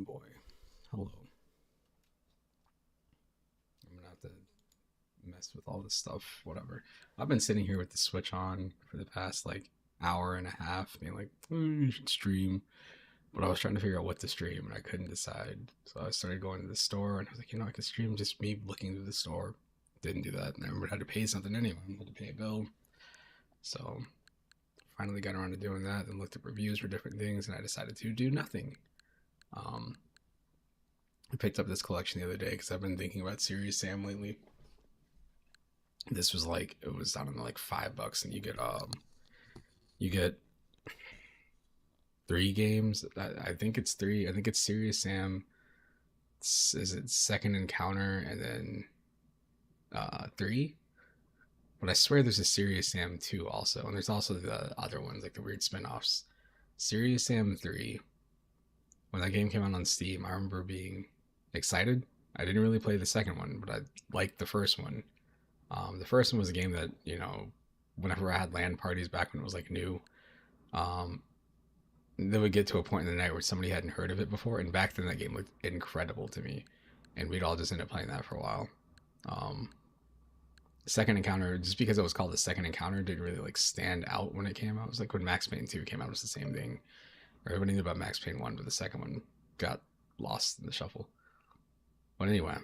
boy. Hello. I'm gonna have to mess with all this stuff, whatever. I've been sitting here with the Switch on for the past like hour and a half, being like, you should stream. But I was trying to figure out what to stream and I couldn't decide. So I started going to the store and I was like, I could stream just me looking through the store. Didn't do that. And I remember I had to pay something anyway. I had to pay a bill. So finally got around to doing that and looked at reviews for different things and I decided to do nothing. I picked up this collection the other day because I've been thinking about Serious Sam lately. This was like, it was, I don't know, like $5 and you get 3 games. I think it's 3. I think it's Serious Sam. Is it Second Encounter and then 3? But I swear there's a Serious Sam 2 also, and there's also the other ones like the weird spin-offs. Serious Sam 3. When that game came out on Steam, I remember being excited. I didn't really play the second one, but I liked the first one. The first one was a game that, whenever I had LAN parties back when it was like new, they would get to a point in the night where somebody hadn't heard of it before, and back then that game looked incredible to me, and we'd all just end up playing that for a while. Second Encounter, just because it was called the Second Encounter, didn't really like stand out when it came out. It was like when Max Payne 2 came out, it was the same thing. Everybody knew about Max Payne 1, but the second one got lost in the shuffle. But anyway,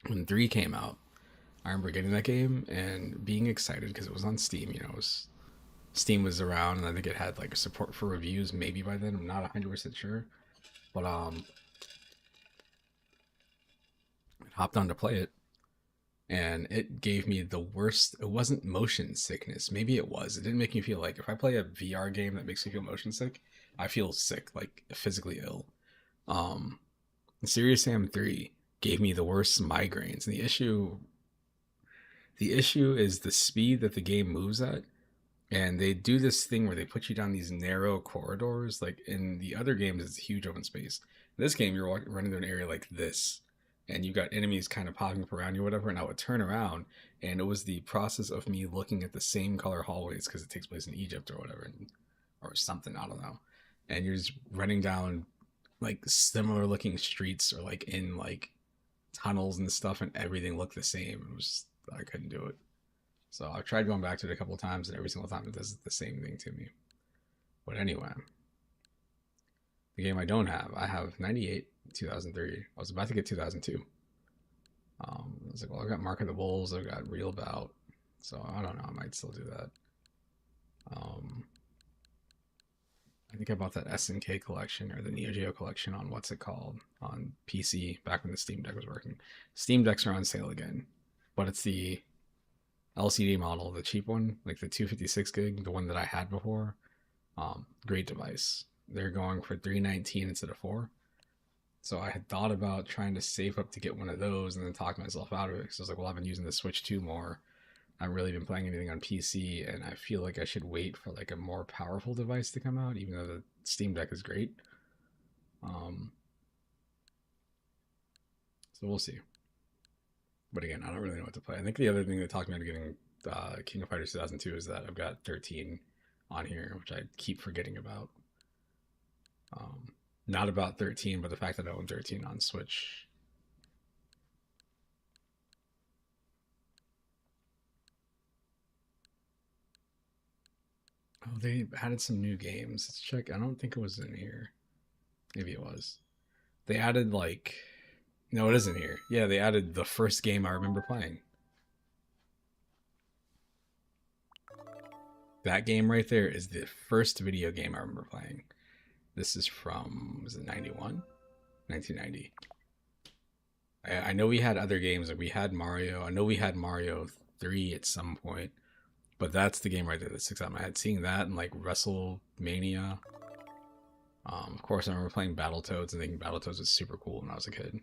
when 3 came out, I remember getting that game and being excited because it was on Steam. Steam was around, and I think it had like support for reviews maybe by then. I'm not 100% sure, but I hopped on to play it, and it gave me the worst. It wasn't motion sickness. Maybe it was. It didn't make me feel like, if I play a VR game that makes me feel motion sick, I feel sick, like physically ill. Serious Sam 3 gave me the worst migraines, and the issue is the speed that the game moves at. And they do this thing where they put you down these narrow corridors. Like in the other games, it's a huge open space. In this game, you're running through an area like this, and you've got enemies kind of popping up around you, or whatever. And I would turn around, and it was the process of me looking at the same color hallways because it takes place in Egypt or whatever, or something. I don't know. And you're just running down like similar looking streets or like in like tunnels and stuff, and everything looked the same. It was, I couldn't do it. So I've tried going back to it a couple of times, and every single time it does the same thing to me. But anyway, the game I don't have, I have 98, 2003. I was about to get 2002. I was like, well, I've got Mark of the Wolves, I've got Real Bout, so I don't know, I might still do that. I think I bought that SNK collection or the Neo Geo collection on what's it called on PC back when the Steam Deck was working. Steam Decks are on sale again, but it's the LCD model, the cheap one, like the 256 gig, the one that I had before. Great device. They're going for $319 instead of $4. So I had thought about trying to save up to get one of those and then talk myself out of it, because I was like, well, I've been using the Switch 2 more. I haven't really been playing anything on PC, and I feel like I should wait for like a more powerful device to come out, even though the Steam Deck is great. So we'll see. But again, I don't really know what to play. I think the other thing that talked me into getting King of Fighters 2002 is that I've got 13 on here, which I keep forgetting about. Not about 13, but the fact that I own 13 on Switch. Oh, they added some new games. Let's check. I don't think it was in here. Maybe it was. They added like... No, it isn't here. Yeah, they added the first game I remember playing. That game right there is the first video game I remember playing. This is from, was it 91? 1990. I know we had other games. Like we had Mario. I know we had Mario 3 at some point. But that's the game right there that sticks out in my head. Seeing that and like WrestleMania. Of course, I remember playing Battletoads and thinking Battletoads was super cool when I was a kid.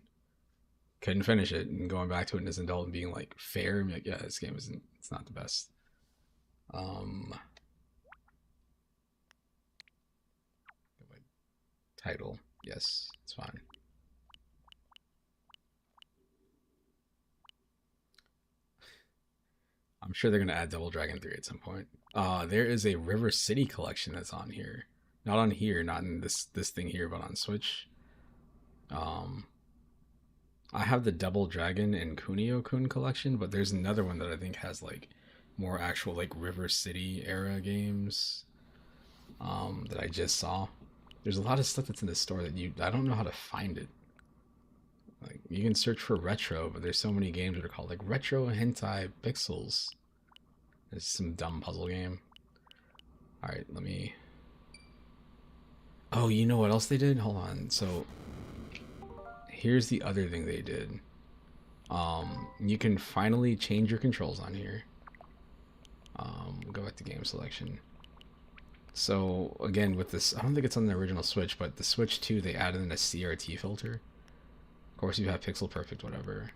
Couldn't finish it, and going back to it as an adult and being like fair and be like, yeah, this game isn't, it's not the best. Title, yes, it's fine. I'm sure they're gonna add Double Dragon 3 at some point. There is a River City collection that's on here. Not on here, not in this thing here, but on Switch. Um, I have the Double Dragon and Kunio-kun collection, but there's another one that I think has like more actual like River City era games that I just saw. There's a lot of stuff that's in the store that I don't know how to find it. Like you can search for retro, but there's so many games that are called like retro hentai pixels. It's some dumb puzzle game. All right, let me. Oh, you know what else they did? Hold on. So here's the other thing they did. You can finally change your controls on here. Go back to game selection. So again, with this, I don't think it's on the original Switch, but the Switch 2, they added in a CRT filter. Of course, you have pixel perfect, whatever.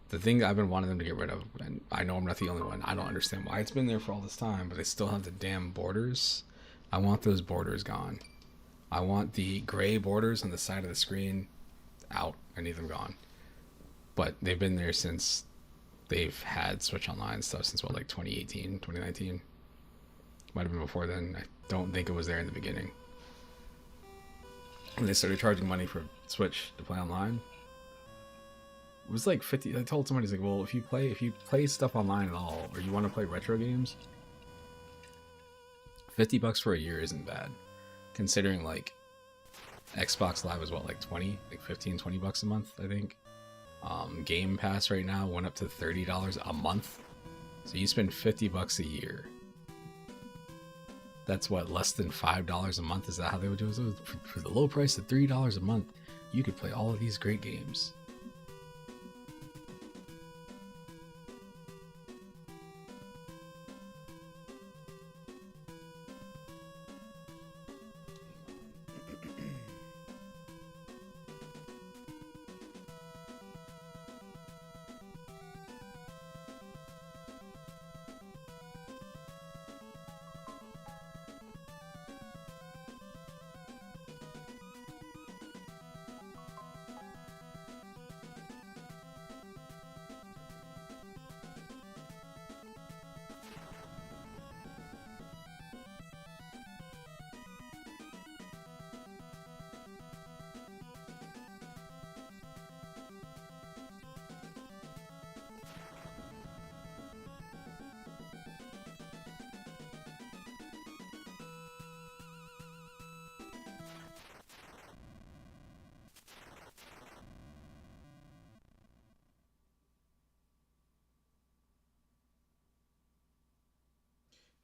The thing I've been wanting them to get rid of, and I know I'm not the only one. I don't understand why it's been there for all this time, but they still have the damn borders. I want those borders gone. I want the gray borders on the side of the screen out. I need them gone. But they've been there since they've had Switch Online stuff since what, like 2018, 2019? Might have been before then. I don't think it was there in the beginning. When they started charging money for Switch to play online, it was like 50. I told somebody, like, well, if you play stuff online at all, or you want to play retro games, $50 for a year isn't bad, considering like Xbox Live is what, like 20, like 15, $20 a month, I think. Game Pass right now went up to $30 a month, so you spend $50 a year. That's what, less than $5 a month? Is that how they would do it? So for the low price of $3 a month, you could play all of these great games.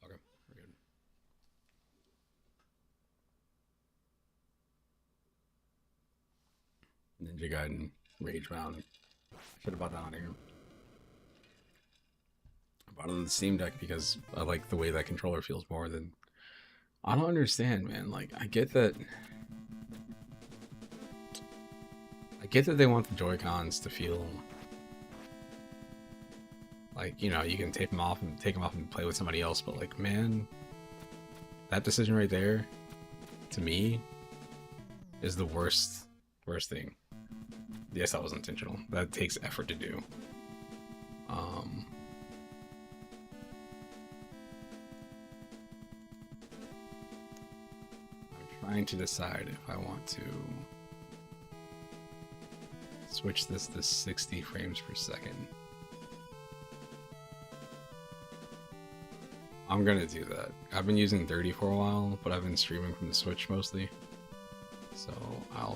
Okay, we're good. Ninja Gaiden, Rage Bound. Should have bought that on here. I bought it on the Steam Deck because I like the way that controller feels more than. I don't understand, man. Like, I get that they want the Joy-Cons to feel like, you know, you can take them off and play with somebody else, but like, man, that decision right there, to me, is the worst thing. Yes, that was intentional. That takes effort to do. I'm trying to decide if I want to switch this to 60 frames per second. I'm gonna do that. I've been using 30 for a while, but I've been streaming from the Switch mostly, so I'll